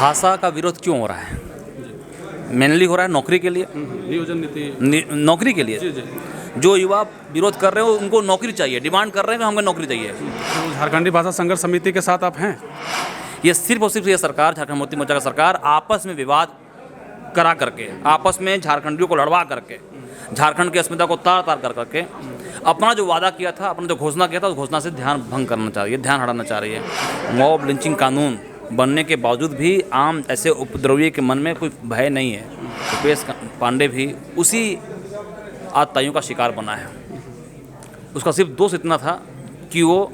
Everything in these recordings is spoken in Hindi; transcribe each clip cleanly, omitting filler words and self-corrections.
भाषा का विरोध क्यों हो रहा है? मेनली हो रहा है नौकरी के लिए, नियोजन नीति। नौकरी के लिए। जी जी। जो युवा विरोध कर रहे हो उनको नौकरी चाहिए, डिमांड कर रहे हैं कि हमें नौकरी चाहिए। तो झारखंडी भाषा संघर्ष समिति के साथ आप हैं? ये सिर्फ और सिर्फ ये सरकार, झारखंड मुक्ति मोर्चा का सरकार आपस में विवाद करा करके, आपस में झारखंडियों को लड़वा करके, झारखंड की अस्मिता को तार तार कर करके अपना जो वादा किया था, अपना जो घोषणा किया था, उस घोषणा से ध्यान भंग करना चाह रही है, ध्यान हटाना चाह रही है। मॉब लिंचिंग कानून बनने के बावजूद भी आम ऐसे उपद्रवी के मन में कोई भय नहीं है। रुपेश पांडे भी उसी आतताइयों का शिकार बना है। उसका सिर्फ दोष इतना था कि वो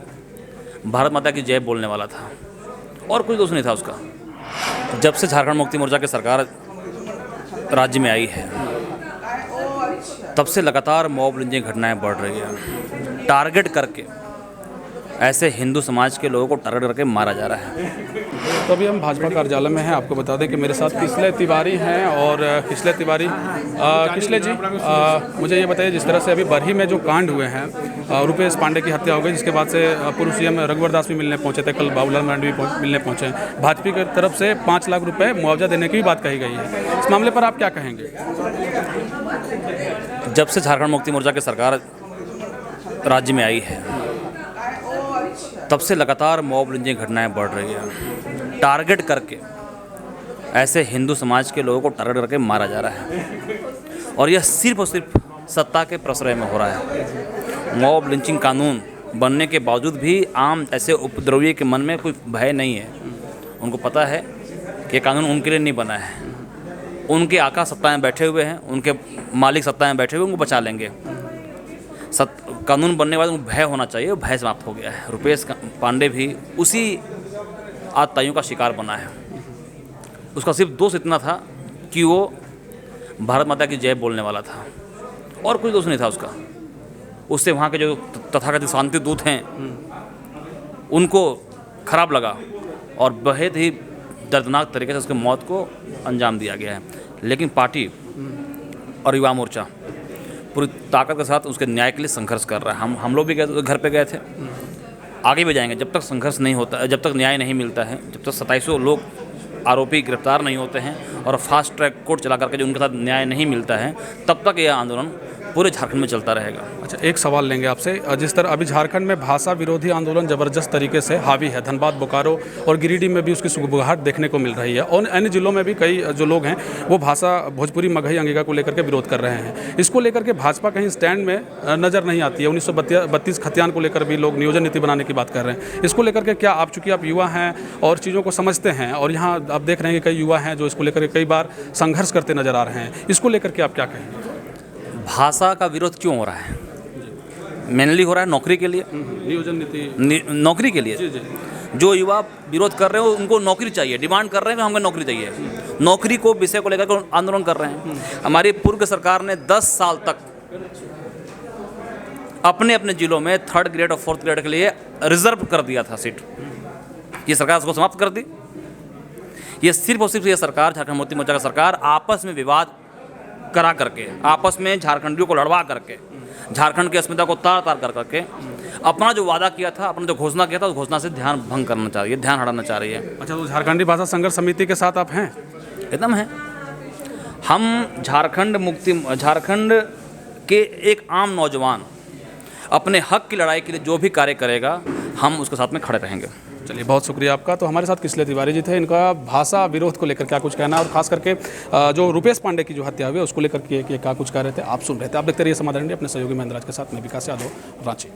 भारत माता की जय बोलने वाला था, और कोई दोष नहीं था उसका। जब से झारखंड मुक्ति मोर्चा की सरकार राज्य में आई है, तब से लगातार मॉब लिंचिंग घटनाएं बढ़ रही है। टारगेट करके ऐसे हिंदू समाज के लोगों को टारगेट करके मारा जा रहा है। तो अभी हम भाजपा कार्यालय में हैं। आपको बता दें कि मेरे साथ किसले तिवारी हैं। और किसले तिवारी, किसले जी, मुझे ये बताइए, जिस तरह से अभी बरही में जो कांड हुए हैं, रुपेश पांडे की हत्या हो गई, जिसके बाद से पूर्व सीएम रघुवर दास भी मिलने पहुंचे थे, कल बाबूलाल मरांडी भी मिलने पहुंचे हैं। भाजपा की तरफ से 5 लाख रुपए मुआवजा देने की भी बात कही गई है। इस मामले पर आप क्या कहेंगे? जब से झारखंड मुक्ति मोर्चा की सरकार राज्य में आई है, तब से लगातार मॉब लिंचिंग घटनाएं बढ़ रही है। टारगेट करके ऐसे हिंदू समाज के लोगों को टारगेट करके मारा जा रहा है, और यह सिर्फ और सिर्फ सत्ता के प्रश्रय में हो रहा है। मॉब लिंचिंग कानून बनने के बावजूद भी आम ऐसे उपद्रवी के मन में कोई भय नहीं है। उनको पता है कि ये कानून उनके लिए नहीं बना है। उनके आका सत्ता में बैठे हुए हैं, उनके मालिक सत्ता में बैठे हुए, उनको बचा लेंगे। कानून बनने के बाद उनको भय होना चाहिए, भय समाप्त हो गया है। रुपेश पांडे भी उसी आतताइयों का शिकार बना है। उसका सिर्फ दोष इतना था कि वो भारत माता की जय बोलने वाला था, और कोई दोष नहीं था उसका। उससे वहाँ के जो तथाकथित शांति दूत हैं उनको खराब लगा, और बेहद ही दर्दनाक तरीके से उसकी मौत को अंजाम दिया गया है। लेकिन पार्टी और युवा मोर्चा पूरी ताकत के साथ उसके न्याय के लिए संघर्ष कर रहा है। हम लोग भी गए, घर पे गए थे, आगे भी जाएंगे जब तक संघर्ष नहीं होता, जब तक न्याय नहीं मिलता है, जब तक 2700 लोग आरोपी गिरफ्तार नहीं होते हैं और फास्ट ट्रैक कोर्ट चला करके जो उनके साथ न्याय नहीं मिलता है, तब तक यह आंदोलन पूरे झारखंड में चलता रहेगा। अच्छा, एक सवाल लेंगे आपसे। जिस तरह अभी झारखंड में भाषा विरोधी आंदोलन ज़बरदस्त तरीके से हावी है, धनबाद, बोकारो और गिरिडीह में भी उसकी सुगबुगाहट देखने को मिल रही है, और अन्य जिलों में भी कई जो लोग हैं वो भाषा, भोजपुरी, मगही, अंगिका को लेकर के विरोध कर रहे हैं। इसको लेकर के भाजपा कहीं स्टैंड में नज़र नहीं आती है। 1932 खतियान को लेकर भी लोग नियोजन नीति बनाने की बात कर रहे हैं। इसको लेकर के क्या आप, चूँकि आप युवा हैं और चीज़ों को समझते हैं, और यहाँ आप देख रहे हैं कि कई युवा हैं जो इसको लेकर के कई बार संघर्ष करते नजर आ रहे हैं, इसको लेकर के आप क्या कहेंगे? भाषा का विरोध क्यों हो रहा है? मेनली हो रहा है नौकरी के लिए, नियोजन नीति। नौकरी के लिए। जी जी। जो युवा विरोध कर रहे हो उनको नौकरी चाहिए, डिमांड कर रहे हैं कि हमें नौकरी चाहिए। नौकरी को विषय को लेकर आंदोलन कर रहे हैं। हमारी पूर्व सरकार ने 10 साल तक अपने अपने जिलों में 3rd ग्रेड और 4th ग्रेड के लिए रिजर्व कर दिया था सीट। ये सरकार उसको समाप्त कर दी। ये सिर्फ और सिर्फ ये सरकार, झारखंड मुक्ति मोर्चा का सरकार आपस में विवाद करा करके, आपस में झारखंडियों को लड़वा करके, झारखंड की अस्मिता को तार तार कर करके अपना जो वादा किया था, अपना जो घोषणा किया था, उस घोषणा से ध्यान भंग करना चाह रही है, ध्यान हटाना चाह रही है। अच्छा, तो झारखंडी भाषा संघर्ष समिति के साथ आप हैं? एकदम है। हम झारखंड के एक आम नौजवान अपने हक की लड़ाई के लिए जो भी कार्य करेगा, हम उसके साथ में खड़े रहेंगे। चलिए, बहुत शुक्रिया आपका। तो हमारे साथ किसले तिवारी जी थे। इनका भाषा विरोध को लेकर क्या कुछ कहना है, और खास करके जो रुपेश पांडे की जो हत्या हुई है उसको लेकर के क्या कुछ कह रहे थे, आप सुन रहे थे। आप देखते रहिए समाधान इंडिया, अपने सहयोगी महेंद्र राज के साथ। मैं विकास यादव, रांची।